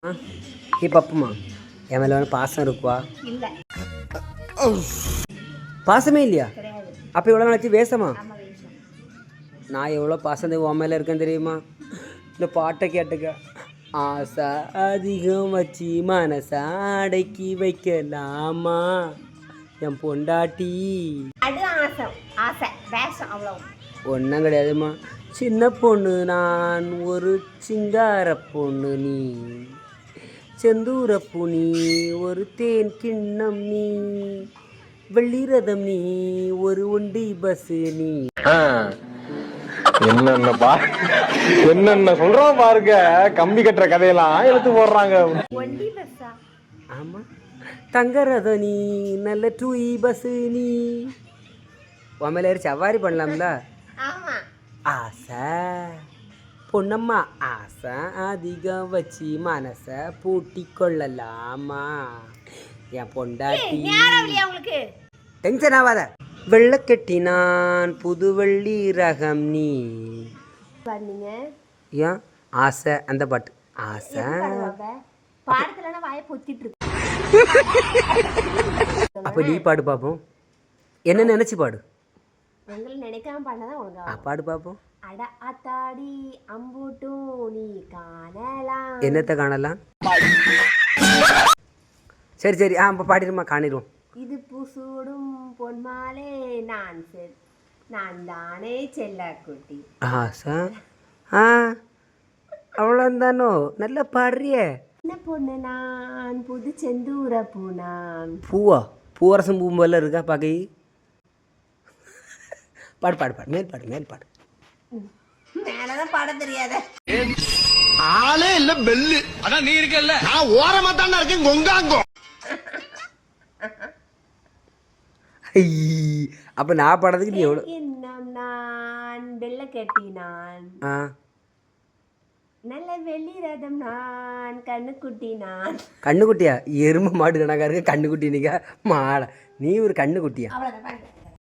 பப்புமா என் மேலே வந்து பாசம் இருக்குவா? இல்லை, பாசமே இல்லையா? கிடையாது. அப்போ எவ்வளோ நாளாச்சு வேஷமா? ஆமா, வேஷம். நான் எவ்வளோ பாசம் உன் மேலே இருக்கேன்னு தெரியுமா? இந்த பாட்டை கேட்டுக்க. ஆசை அதிகம் வச்சு மனசை அடக்கி வைக்கலாமா என் பொண்டாட்டி? அது ஆசை, ஆசை வேஷம் அவ்வளோ. ஒன்றும் கிடையாதுமா. சின்ன பொண்ணு நான், ஒரு சிங்கார பொண்ணு நீ, செந்தூரப்பூ நீ, ஒரு தேன் கிண்ணம் நீ, வெள்ளிரதம் நீ, ஒரு ஒண்டி பஸ் நீ. என்னென்ன சொல்றோம் பாருங்க. கம்பி கட்டுற கதையெல்லாம் எடுத்து போடுறாங்க. ஒண்டி பஸ்ஸா? ஆமாம். தங்கரதம் நீ, நல்ல டூஇ பஸ் நீ. உன் சவாரி பண்ணலாம்ல? ஆமா. ஆசை பொண்ணம்மா, ஆசை அதிகம் வச்சு மனசை பூட்டி கொள்ளலாமா என் பொண்டாட்டி? உங்களுக்கு டென்ஷன் ஆகாத. வெள்ளை கட்டினான் புது வெள்ளி ரகம் நீ. பாருங்க ஏன் ஆசை அந்த பாட்டு. ஆசை பாடத்துல வாயை பொத்திட்டு இருக்கு. அப்போ நீ பாடு பார்ப்போம். என்ன நினச்சி பாடு. உங்களை நினைக்காம பண்ணதான் ஒழுங்கா பாடு பார்ப்போம். அட அத்தாடி அம்பூட்டும் நீ காணலாம். என்னத்தை காணலாம்? சரி சரி இப்போ பாடிடுமா, காணிடுவோம். இது பூசூடும் பொன்மாலே நான் தானே செல்லக்குட்டி. ஆசை அவ்வளோந்தானோ? நல்லா பாடுறியே. என்ன பொண்ணு நான், புது செந்தூர பூ நான். பூவா? பூவரசம் பூ போல இருக்கா பாக்கை? பாடு பாடு பாடு, மேல் பாடு மேல் பாடு. மேலதான் பாட தெரியாத ஆளே இல்ல பெல்லு. அதான் நீ இருக்கல்ல, நான் ஓரமா தானே இருக்கேன். கொங்காங்கோ. அப்ப நான் பாடுறதுக்கு நீ எவ்வளோ? இன்னும் நான் வெள்ளை கட்டினான், நல்ல வெள்ளி ரதம் நான், கண்ணுக்குட்டி நான். கண்ணுக்குட்டியா? எருமை மாடு கணக்கா இருக்கு கண்ணுக்குட்டி. நீங்க மாட நீ ஒரு கண்ணுக்குட்டியா? அவ்வளவுதான்.